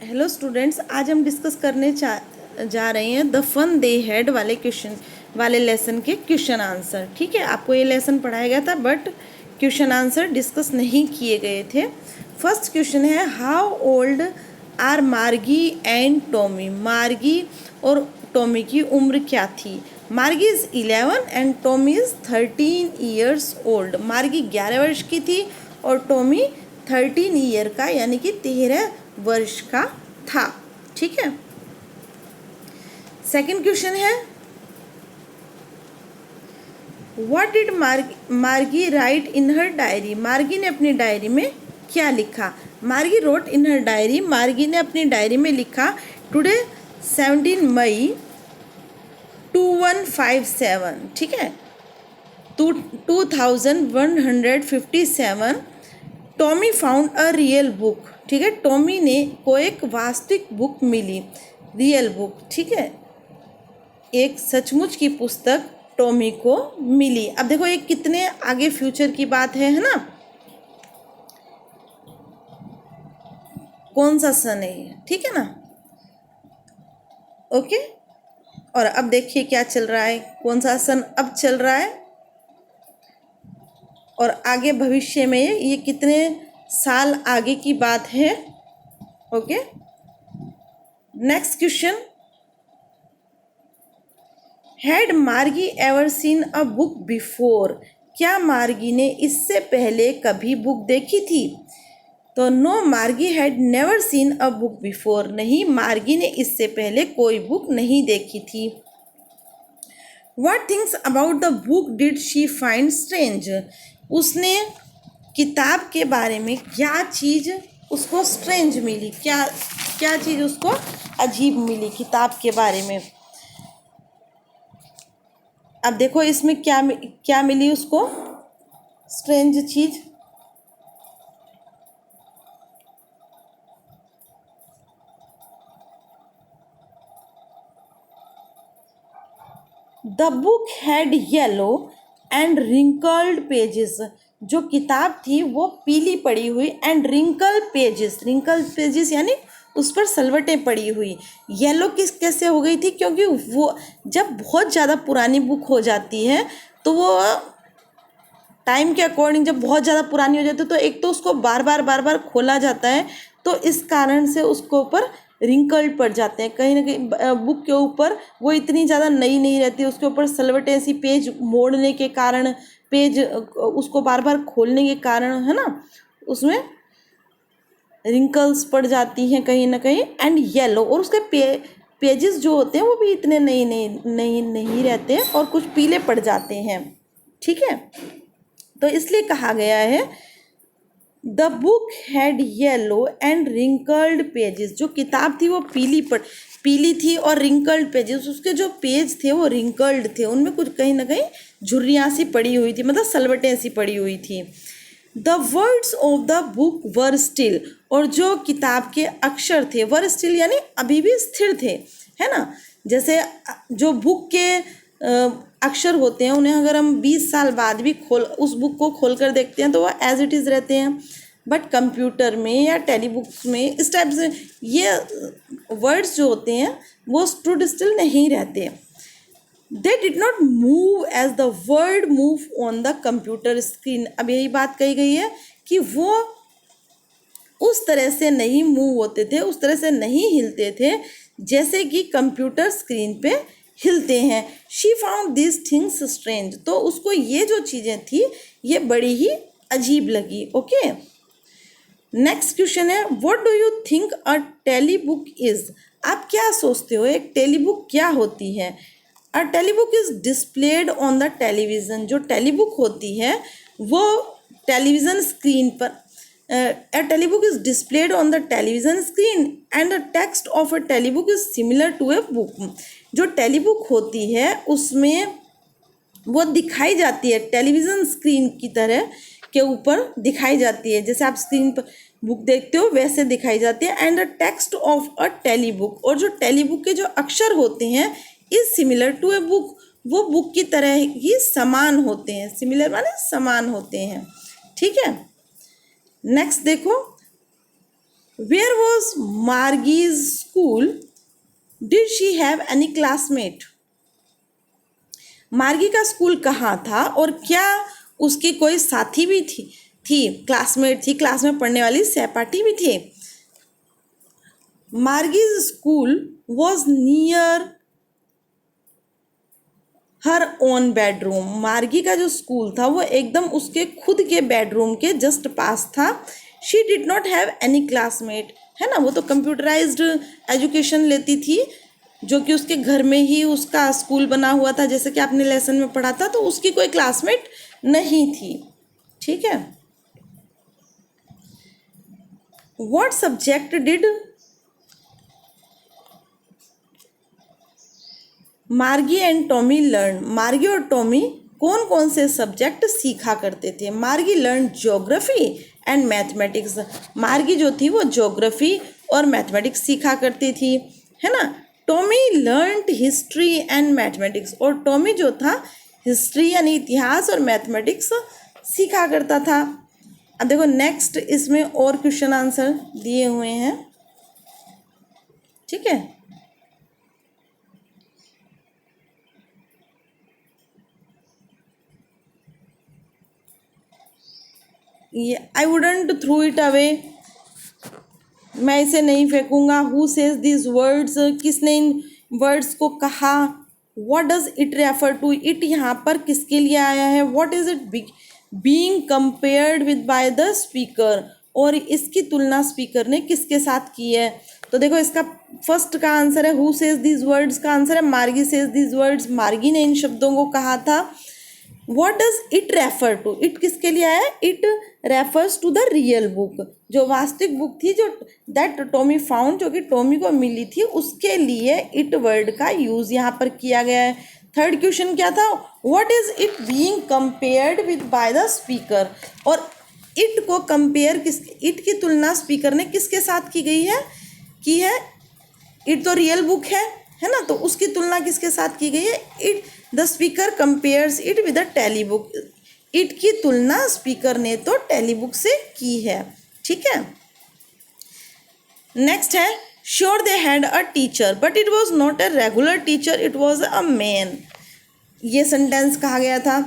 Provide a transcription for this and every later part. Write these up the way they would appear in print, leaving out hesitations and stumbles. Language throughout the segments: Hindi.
हेलो स्टूडेंट्स, आज हम डिस्कस करने जा रहे हैं द फन दे हैड वाले लेसन के क्वेश्चन आंसर। ठीक है, आपको ये लेसन पढ़ाया गया था बट क्वेश्चन आंसर डिस्कस नहीं किए गए थे। फर्स्ट क्वेश्चन है, हाउ ओल्ड आर मार्गी एंड टॉमी। मार्गी और टॉमी की उम्र क्या थी? मार्गी is 11 and Tommy is 13 years old. मार्गी 11 वर्ष की थी और टॉमी 13 ईयर का यानी कि 13 वर्ष का था। ठीक है। सेकंड क्वेश्चन है, व्हाट डिड मार्गी राइट इन हर डायरी। मार्गी ने अपनी डायरी में क्या लिखा? मार्गी रोट इन हर डायरी। मार्गी ने अपनी डायरी में लिखा, टुडे 17 मई 2157। ठीक है, 2157 Tommy found a real book. ठीक है, टॉमी ने को एक वास्तविक बुक मिली, रियल बुक। ठीक है, एक सचमुच की पुस्तक टॉमी को मिली। अब देखो ये कितने आगे फ्यूचर की बात है ना? कौन सा सन है ये? ठीक है ना? ओके। और अब देखिए क्या चल रहा है, कौन सा सन अब चल रहा है और आगे भविष्य में ये कितने साल आगे की बात है। ओके, नेक्स्ट क्वेश्चन, हैड मार्गी ever seen a book before. क्या मार्गी ने इससे पहले कभी बुक देखी थी? तो नो, मार्गी had never seen a book before. नहीं, मार्गी ने इससे पहले कोई बुक नहीं देखी थी। What things about the book did she find strange. उसने किताब के बारे में क्या चीज़ उसको स्ट्रेंज मिली, क्या क्या चीज़ उसको अजीब मिली किताब के बारे में? अब देखो इसमें क्या क्या मिली उसको strange cheese. The book had yellow and wrinkled pages. जो किताब थी वो पीली पड़ी हुई एंड रिंकल पेजेस यानी उस पर सलवटें पड़ी हुई। येलो कैसे हो गई थी? क्योंकि वो जब बहुत ज़्यादा पुरानी बुक हो जाती है तो वो टाइम के अकॉर्डिंग जब बहुत ज़्यादा पुरानी हो जाती है तो एक तो उसको बार बार खोला जाता है, तो इस कारण से उसको ऊपर रिंकल्ड पड़ जाते हैं। कहीं ना कहीं बुक के ऊपर वो इतनी ज़्यादा नई नहीं रहती, उसके ऊपर सलवटें ऐसी पेज मोड़ने के कारण, पेज उसको बार बार खोलने के कारण है ना, उसमें रिंकल्स पड़ जाती हैं कहीं ना कहीं। एंड येलो, और उसके पेजेस जो होते हैं वो भी इतने नहीं रहते और कुछ पीले पड़ जाते हैं। ठीक है, तो इसलिए कहा गया है the book had yellow and wrinkled pages. जो किताब थी वो पीली थी और रिंकल्ड पेजेस, उसके जो पेज थे वो रिंकल्ड थे, उनमें कुछ कहीं ना कहीं झुर्रियाँ सी पड़ी हुई थी, मतलब सलवटें सी पड़ी हुई थी। The words of the book were still. और जो किताब के अक्षर थे वर स्टिल यानी अभी भी स्थिर थे, है ना? जैसे जो बुक के अक्षर होते हैं उन्हें अगर हम 20 साल बाद भी उस बुक को खोल कर देखते हैं तो वह एज इट इज़ रहते हैं। बट कंप्यूटर में या टेलीबुक्स में इस टाइप से ये वर्ड्स जो होते हैं वो स्टूड स्टिल नहीं रहते। They did not move as the word move on the computer screen. अब यही बात कही गई है कि वो उस तरह से नहीं मूव होते थे, उस तरह से नहीं हिलते थे जैसे कि कंप्यूटर स्क्रीन पे हिलते हैं। She found this things strange. तो उसको ये जो चीज़ें थी ये बड़ी ही अजीब लगी। ओके, नेक्स्ट क्वेश्चन है, what do you think a tele book is. आप क्या सोचते हो एक टेली बुक क्या होती है? A tele book is displayed on the television. जो टेली बुक होती है वो टेलीविज़न स्क्रीन पर a telebook is displayed on the television screen and the text of a telebook is similar to a book. जो टेलीबुक होती है उसमें वो दिखाई जाती है टेलीविज़न स्क्रीन की तरह के ऊपर दिखाई जाती है, जैसे आप स्क्रीन पर बुक देखते हो वैसे दिखाई जाती है। And the text of a telebook, और जो टेलीबुक के जो अक्षर होते हैं is similar to a book. वो बुक की तरह ही समान होते हैं। सिमिलर माने समान होते हैं। ठीक है, नेक्स्ट देखो, where was Margie's school, did she have any classmate. Margie का स्कूल कहाँ था और क्या उसकी कोई साथी भी थी क्लासमेट थी, क्लास में पढ़ने वाली सहपाठी भी थी। Margie's school was near her own bedroom. Margie का जो स्कूल था वो एकदम उसके खुद के बेडरूम के जस्ट पास था। She did not have any classmate, है ना, वो तो कंप्यूटराइज्ड एजुकेशन लेती थी, जो कि उसके घर में ही उसका स्कूल बना हुआ था, जैसे कि आपने लेसन में पढ़ा था, तो उसकी कोई क्लासमेट नहीं थी। ठीक है। व्हाट सब्जेक्ट डिड मार्गी एंड टॉमी लर्न। मार्गी और टॉमी कौन कौन से सब्जेक्ट सीखा करते थे। मार्गी लर्न ज्योग्राफी एंड मैथमेटिक्स। मार्गी जो थी वो ज्योग्राफी और मैथमेटिक्स सीखा करती थी, है ना। Tommy learned history and mathematics, और टॉमी जो था हिस्ट्री यानी इतिहास और मैथमेटिक्स सीखा करता था। अब देखो नेक्स्ट इसमें और क्वेश्चन आंसर दिए हुए हैं। ठीक है। ये I wouldn't through it away, मैं इसे नहीं फेंकूंगा। हु सेज दिस वर्ड्स, किसने इन वर्ड्स को कहा। What does it refer to, it यहाँ पर किसके लिए आया है। What is it being compared with by the speaker, और इसकी तुलना स्पीकर ने किसके साथ की है। तो देखो इसका फर्स्ट का आंसर है हु सेज दिस वर्ड्स, का आंसर है मार्गी सेज दिस वर्ड्स, मार्गी ने इन शब्दों को कहा था। What does it refer to, it किसके लिए आया। It refers to the real book, जो वास्तविक बुक थी जो दैट टॉमी फाउंड, जो कि टॉमी को मिली थी, उसके लिए इट वर्ड का यूज़ यहाँ पर किया गया है। थर्ड क्वेश्चन क्या था, what is it being compared with by the speaker, और इट को कंपेयर इट की तुलना स्पीकर ने किसके साथ की गई है, की है। इट तो रियल बुक है ना, तो उसकी तुलना किसके साथ की गई है। It the speaker compares it with a tele book, it की तुलना स्पीकर ने तो टेली बुक से की है। ठीक है। नेक्स्ट है sure they had a teacher but it was not a regular teacher, it was a man. ये सेंटेंस कहा गया था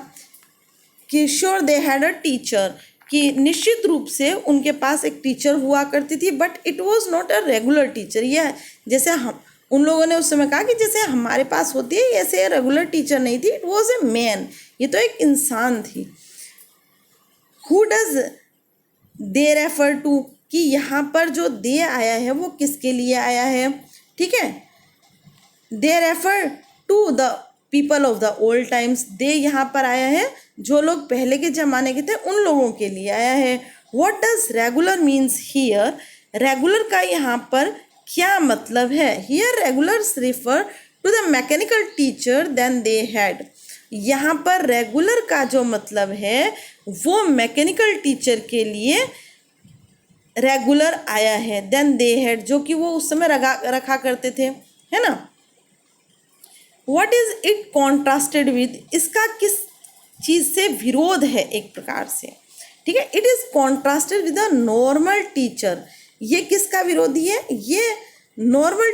कि sure they had a teacher, कि निश्चित रूप से उनके पास एक टीचर हुआ करती थी, but it was not a regular teacher. यह जैसे हम उन लोगों ने उस समय कहा कि जैसे हमारे पास होती है, ऐसे रेगुलर टीचर नहीं थी। इट वॉज ए मैन, ये तो एक इंसान थी। Who does they refer to, कि यहाँ पर जो दे आया है वो किसके लिए आया है। ठीक है। They refer to the people of the old times, दे यहाँ पर आया है जो लोग पहले के ज़माने के थे उन लोगों के लिए आया है। What does regular means here, regular का यहाँ पर क्या मतलब है। Here regulars refer to the mechanical teacher then they had, यहाँ पर रेगुलर का जो मतलब है वो मैकेनिकल टीचर के लिए रेगुलर आया है देन दे हैड, जो कि वो उस समय रखा करते थे, है ना। What is it contrasted with, इसका किस चीज़ से विरोध है एक प्रकार से। ठीक है। It is contrasted with a normal teacher, ये किसका विरोधी है, ये नॉर्मल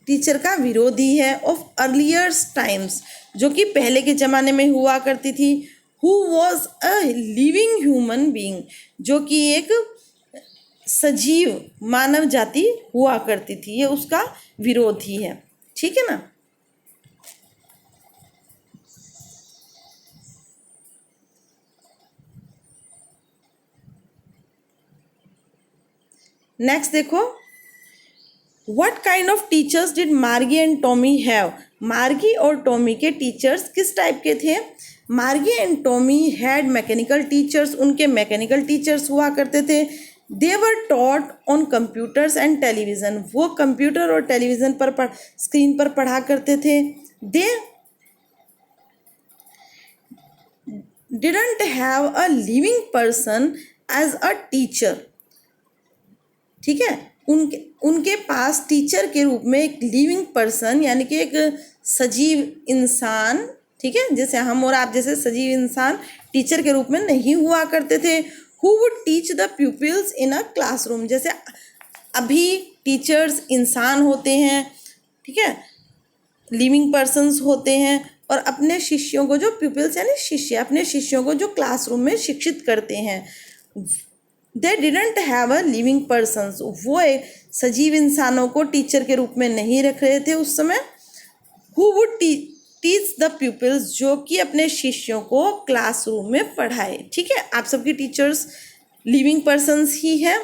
टीचर का विरोधी है ऑफ अर्लियर टाइम्स, जो कि पहले के ज़माने में हुआ करती थी। Who was a living human being, जो कि एक सजीव मानव जाति हुआ करती थी, ये उसका विरोधी है। ठीक है ना। नेक्स्ट देखो, what kind of teachers did मार्गी एंड टॉमी हैव, मार्गी और टॉमी के टीचर्स किस टाइप के थे। Margie and Tommy had mechanical teachers, उनके मैकेनिकल टीचर्स हुआ करते थे। They were taught on computers and television, वो कंप्यूटर और टेलीविज़न पर स्क्रीन पर पढ़ा करते थे। They didn't have a living person as a teacher. ठीक है। उनके पास टीचर के रूप में एक लिविंग पर्सन यानी कि एक सजीव इंसान, ठीक है, जैसे हम और आप जैसे सजीव इंसान टीचर के रूप में नहीं हुआ करते थे। Who would teach the pupils in a classroom. जैसे अभी टीचर्स इंसान होते हैं, ठीक है, लिविंग पर्सन्स होते हैं, और अपने शिष्यों को, जो प्यूपिल्स यानी शिष्य, अपने शिष्यों को जो क्लासरूम में शिक्षित करते हैं, दे didn't have a living persons, वो एक सजीव इंसानों को टीचर के रूप में नहीं रख रहे थे उस समय। Who would teach the pupils, जो कि अपने शिष्यों को क्लासरूम में पढ़ाए। ठीक है, आप सबकी टीचर्स लिविंग पर्सन्स ही हैं,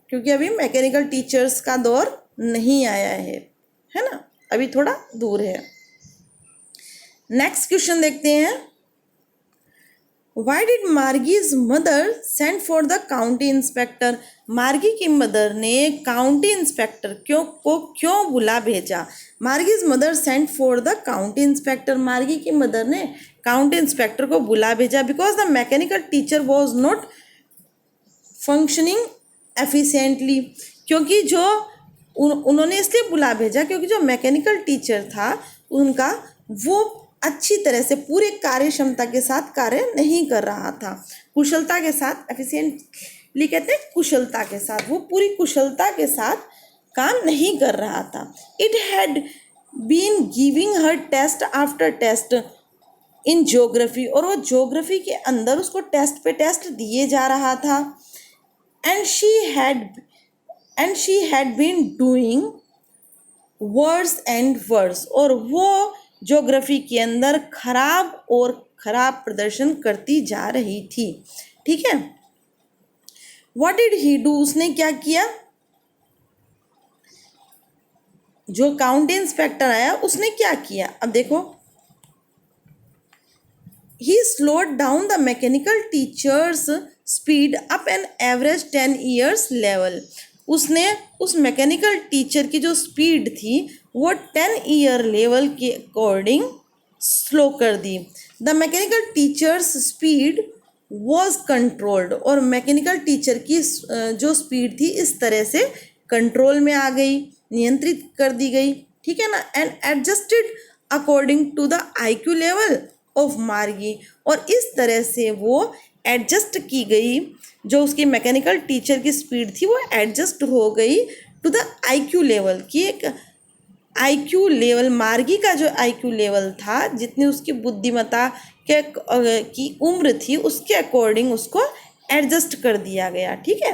क्योंकि अभी मैकेनिकल टीचर्स का दौर नहीं आया है ना, अभी थोड़ा दूर है। नेक्स्ट क्वेश्चन देखते हैं। Why did Margie's mother send for the county inspector. Margie की मदर ने काउंटी इंस्पेक्टर क्यों बुला भेजा। Margie's mother send for the county inspector, Margie की मदर ने काउंटी इंस्पेक्टर को बुला भेजा because the mechanical teacher was not functioning efficiently, क्योंकि जो उन्होंने इसलिए बुला भेजा क्योंकि जो मैकेनिकल टीचर था उनका वो अच्छी तरह से पूरी कार्य क्षमता के साथ कार्य नहीं कर रहा था, कुशलता के साथ, एफिशिएंटली कहते हैं कुशलता के साथ, वो पूरी कुशलता के साथ काम नहीं कर रहा था। It had been giving her test after test in geography, और वो ज्योग्राफी के अंदर उसको टेस्ट पे टेस्ट दिए जा रहा था। And she had been doing worse and worse, और वो ज्योग्राफी के अंदर खराब और खराब प्रदर्शन करती जा रही थी। ठीक है, व्हाट डिड ही डू, उसने क्या किया, जो काउंटी इंस्पेक्टर आया उसने क्या किया। अब देखो, he slowed down the mechanical teacher's speed up an average 10 years level, उसने उस मैकेनिकल टीचर की जो स्पीड थी वो 10 ईयर लेवल के अकॉर्डिंग स्लो कर दी। The mechanical teacher's speed was controlled, और मैकेनिकल टीचर की जो स्पीड थी इस तरह से कंट्रोल में आ गई, नियंत्रित कर दी गई। ठीक है ना, and adjusted according to the IQ level of Margie, और इस तरह से वो एडजस्ट की गई, जो उसकी मैकेनिकल टीचर की स्पीड थी वो एडजस्ट हो गई टू द IQ लेवल की। एक IQ लेवल, मार्गी का जो IQ लेवल था, जितनी उसकी बुद्धिमत्ता की उम्र थी उसके अकॉर्डिंग उसको एडजस्ट कर दिया गया। ठीक है,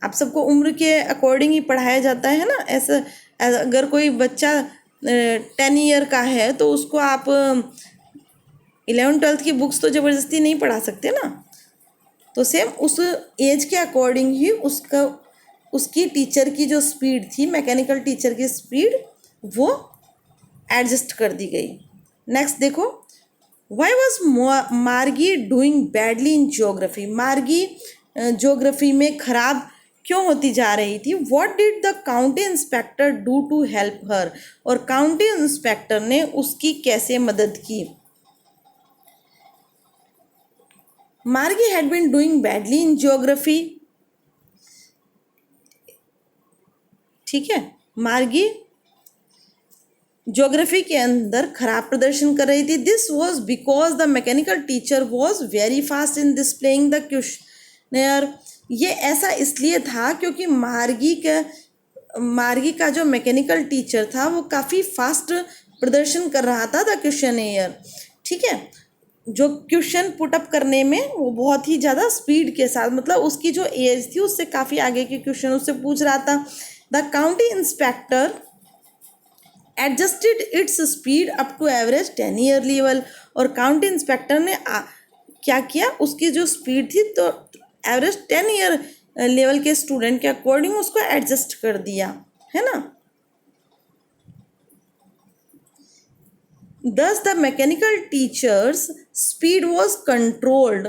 आप सबको उम्र के अकॉर्डिंग ही पढ़ाया जाता है ना। ऐसा अगर कोई बच्चा 10 ईयर का है तो उसको आप 11th-12th की बुक्स तो ज़बरदस्ती नहीं पढ़ा सकते ना, तो सेम उस एज के अकॉर्डिंग ही उसकी टीचर की जो स्पीड थी, मैकेनिकल टीचर की स्पीड, वो एडजस्ट कर दी गई। नेक्स्ट देखो, why was Margie doing badly in geography, Margie geography में खराब क्यों होती जा रही थी। What did the county inspector do to help her, और काउंटी इंस्पेक्टर ने उसकी कैसे मदद की। Margie had been doing badly in geography. ठीक है, मार्गी ज्योग्राफी के अंदर खराब प्रदर्शन कर रही थी। This was because the mechanical teacher was very fast in displaying the questionnaire, ये ऐसा इसलिए था क्योंकि मार्गी का जो मैकेनिकल टीचर था वो काफ़ी फास्ट प्रदर्शन कर रहा था द क्वेश्चनेयर। ठीक है, जो क्वेश्चन पुटअप करने में वो बहुत ही ज़्यादा स्पीड के साथ, मतलब उसकी जो एज थी उससे काफ़ी आगे के क्वेश्चन उससे पूछ रहा था। The county inspector adjusted its speed up to average 10 year level, और काउंटी इंस्पेक्टर ने क्या किया, उसकी जो स्पीड थी तो एवरेज 10 ईयर लेवल के स्टूडेंट के अकॉर्डिंग उसको एडजस्ट कर दिया, है ना। Thus the mechanical teacher's speed was controlled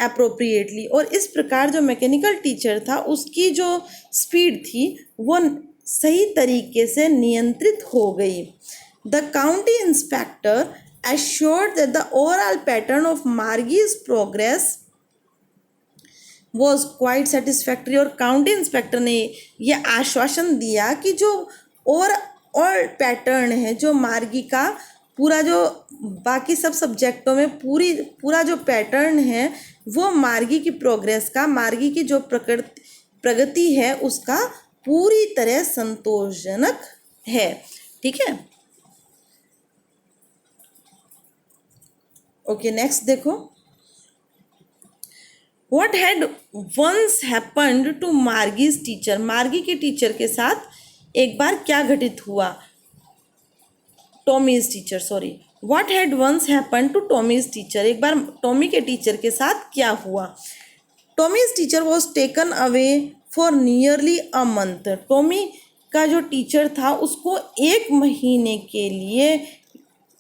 appropriately, और इस प्रकार जो मैकेनिकल टीचर था उसकी जो स्पीड थी वो सही तरीके से नियंत्रित हो गई। The county inspector assured that the overall pattern of Margie's progress was quite satisfactory, और काउंटी इंस्पेक्टर ने ये आश्वासन दिया कि जो ओवरऑल पैटर्न है जो मार्गी का पूरा जो बाकी सब सब्जेक्टों में पूरा जो पैटर्न है वो मार्गी की प्रोग्रेस का, मार्गी की जो प्रगति है उसका पूरी तरह संतोषजनक है। ठीक है, ओके नेक्स्ट देखो, What had once happened to Margie's teacher, Margie के टीचर के साथ एक बार क्या घटित हुआ, Tommy's teacher sorry, what had once happen to Tommy's teacher, एक बार टॉमी के टीचर के साथ क्या हुआ। Tommy's teacher was taken away for nearly a month, Tommy का जो टीचर था उसको 1 महीने के लिए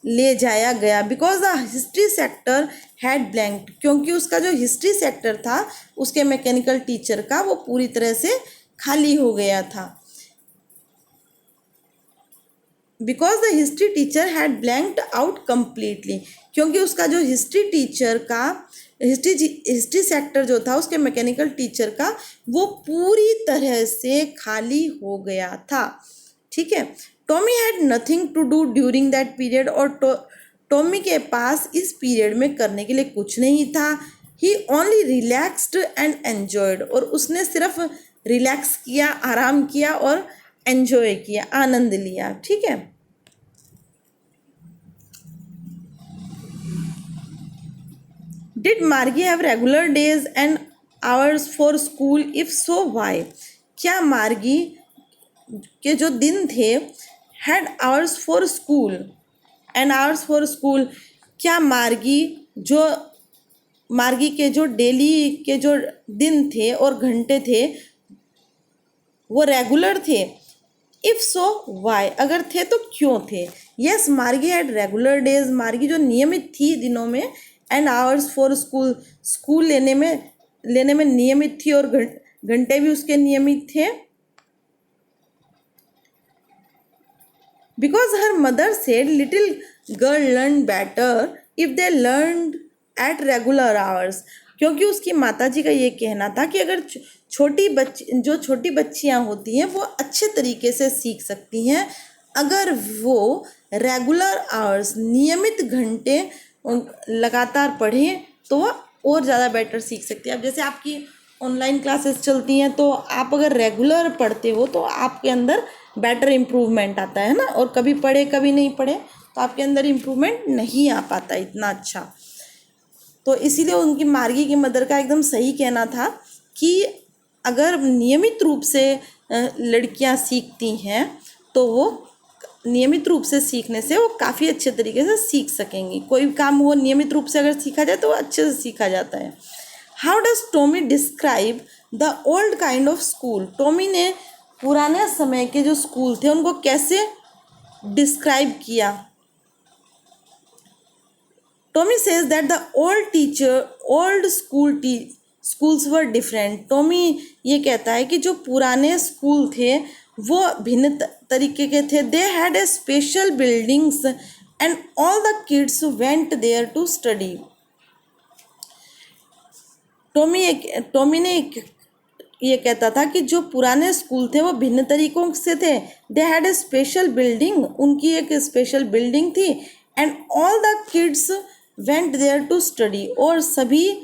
ले जाया गया, because the history sector had blanked, क्योंकि उसका जो हिस्ट्री सेक्टर था उसके मैकेनिकल टीचर का वो पूरी तरह से खाली हो गया था। Because the history teacher had blanked out completely, क्योंकि उसका जो हिस्ट्री टीचर का हिस्ट्री सेक्टर जो था उसके मैकेनिकल टीचर का वो पूरी तरह से खाली हो गया था। ठीक है, Tommy had nothing to do during that period, और टॉमी के पास इस पीरियड में करने के लिए कुछ नहीं था। ही ओनली रिलैक्स्ड एंड एन्जॉयड, और उसने सिर्फ रिलैक्स किया, आराम किया और एन्जॉय किया, आनंद लिया। ठीक है, did Margie have regular days and hours for school, if so why, क्या मार्गी के जो दिन थे had hours for school and hours for school, क्या मार्गी के जो डेली के जो दिन थे और घंटे थे वो रेगुलर थे, इफ़ सो वाई, अगर थे तो क्यों थे। यस मार्गी हैड रेगुलर डेज, मार्गी जो नियमित थी दिनों में, and hours for school, school लेने में नियमित थी और घंटे भी उसके नियमित थे। Because her mother said little girl learn better if they learned at regular hours, क्योंकि उसकी माताजी का ये कहना था कि अगर छोटी बच्चियाँ होती हैं वो अच्छे तरीके से सीख सकती हैं अगर वो रेगुलर आवर्स नियमित घंटे लगातार पढ़ें तो वो और ज़्यादा बेटर सीख सकती है। अब जैसे आपकी ऑनलाइन क्लासेस चलती हैं तो आप अगर रेगुलर पढ़ते हो तो आपके अंदर बेटर इम्प्रूवमेंट आता है ना, और कभी पढ़े कभी नहीं पढ़े तो आपके अंदर इम्प्रूवमेंट नहीं आ पाता इतना अच्छा। तो इसीलिए उनकी मार्गी की मदर का एकदम सही कहना था कि अगर नियमित रूप से लड़कियां सीखती हैं तो वो नियमित रूप से सीखने से वो काफ़ी अच्छे तरीके से सीख सकेंगी। कोई काम वो नियमित रूप से अगर सीखा जाए तो वो अच्छे से सीखा जाता है। How does Tommy describe the old kind of school, Tommy ने पुराने समय के जो स्कूल थे उनको कैसे डिस्क्राइब किया। Tommy says that the old schools were different, Tommy ये कहता है कि जो पुराने स्कूल थे वो भिन्न तरीके के थे। They had a special buildings and all the kids went there to study. Tommy ने ये कहता था कि जो पुराने स्कूल थे वो भिन्न तरीकों से थे। They had a special building, उनकी एक स्पेशल बिल्डिंग थी, and all the kids went there to study, और सभी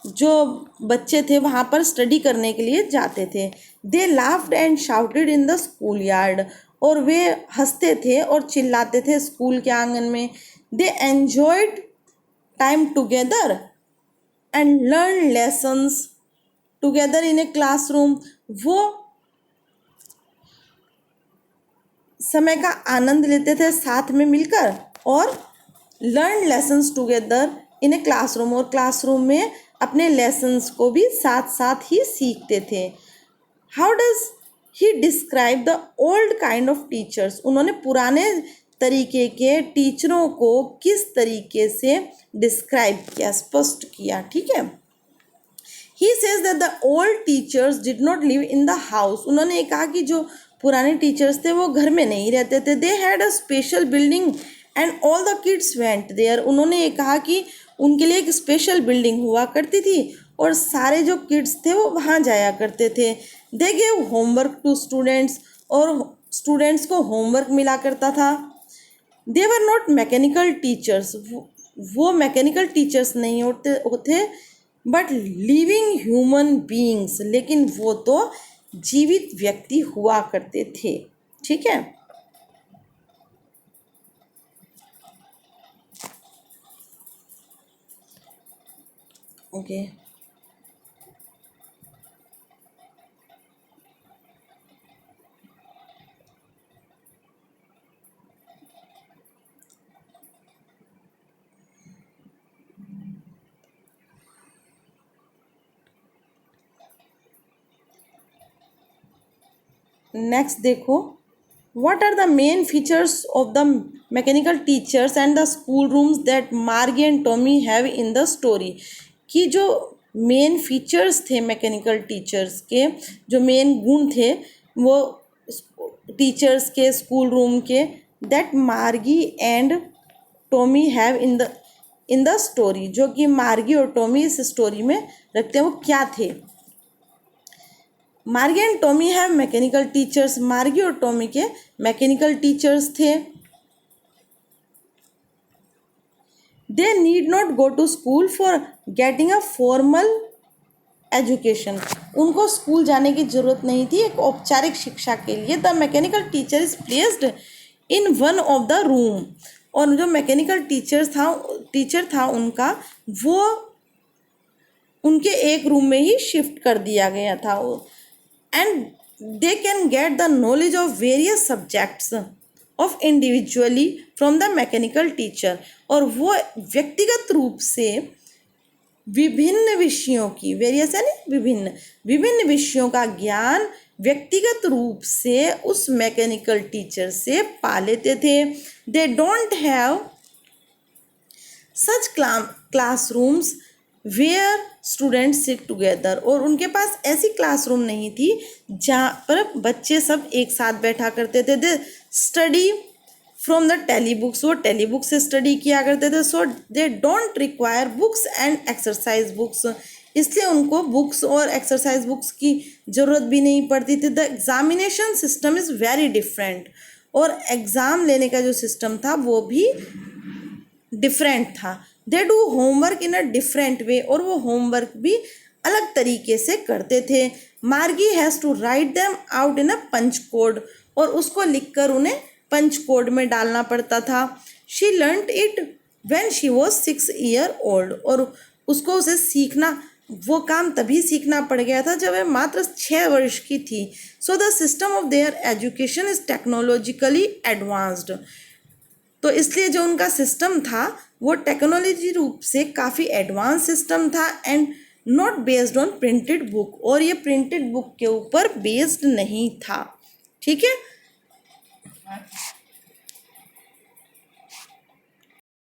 जो बच्चे थे वहाँ पर स्टडी करने के लिए जाते थे। They laughed and shouted in the school yard, और वे हंसते थे और चिल्लाते थे स्कूल के आंगन में। They enjoyed time together and learn lessons together in a classroom, वो समय का आनंद लेते थे साथ में मिलकर और learn lessons together in a classroom, और क्लासरूम में अपने लेसन्स को भी साथ साथ ही सीखते थे। How does he describe the old kind of teachers, उन्होंने पुराने तरीके के टीचरों को किस तरीके से डिस्क्राइब किया, स्पष्ट किया। ठीक है, he says that the old teachers did not live in the house, उन्होंने ये कहा कि जो पुराने टीचर्स थे वो घर में नहीं रहते थे। They had a special building and all the kids went there, उन्होंने ये कहा कि उनके लिए एक स्पेशल बिल्डिंग हुआ करती थी और सारे जो किड्स थे वो वहाँ जाया करते थे। They gave homework to students, और स्टूडेंट्स को होमवर्क मिला करता था। They were not mechanical teachers, वो मैकेनिकल टीचर्स नहीं होते बट लिविंग ह्यूमन बीइंग्स, लेकिन वो तो जीवित व्यक्ति हुआ करते थे। ठीक है, ओके। नेक्स्ट देखो, what are the main features of the mechanical teachers and the school rooms that Margie and Tommy have in the story. कि जो मेन फीचर्स थे मैकेनिकल टीचर्स के, जो मेन गुण थे वो टीचर्स के, स्कूल रूम के, that Margie and Tommy have in the story, जो कि मार्गी और टॉमी इस स्टोरी में रखते हैं, वो क्या थे। Margie and Tommy have mechanical teachers, Margie और टॉमी के मैकेनिकल टीचर्स थे। They need not go to school for getting a formal education, उनको स्कूल जाने की जरूरत नहीं थी एक औपचारिक शिक्षा के लिए। The mechanical teacher is placed in one of the room, और जो मैकेनिकल टीचर था उनका, वो उनके एक रूम में ही शिफ्ट कर दिया गया था। And they can get the knowledge of various subjects of individually from the mechanical teacher, और वो व्यक्तिगत रूप से विभिन्न विषयों की, वेरियस यानी विभिन्न विषयों का ज्ञान व्यक्तिगत रूप से उस मैकेनिकल टीचर से पा लेते थे। They don't have such classrooms where students sit together, और उनके पास ऐसी क्लासरूम नहीं थी जहाँ पर बच्चे सब एक साथ बैठा करते थे। They study from the telebooks, वो टेली बुक से स्टडी किया करते थे। So they don't require books and exercise books, इसलिए उनको बुक्स और एक्सरसाइज बुक्स की ज़रूरत भी नहीं पड़ती थी। The examination system is very different, और एग्ज़ाम लेने का जो सिस्टम था वो भी डिफरेंट था। They do homework in a different way, और वो होमवर्क भी अलग तरीके से करते थे। Margie has to write them out in a punch code, और उसको लिखकर उन्हें पंच कोड में डालना पड़ता था। She learned it when she was 6 year old, और उसको उसे सीखना, वो काम तभी सीखना पड़ गया था जब वह मात्र 6 वर्ष की थी। So the system of their education is technologically advanced, तो इसलिए जो उनका सिस्टम था वो टेक्नोलॉजी रूप से काफ़ी एडवांस सिस्टम था, and not based on printed book, और ये प्रिंटेड बुक के ऊपर बेस्ड नहीं था। ठीक है,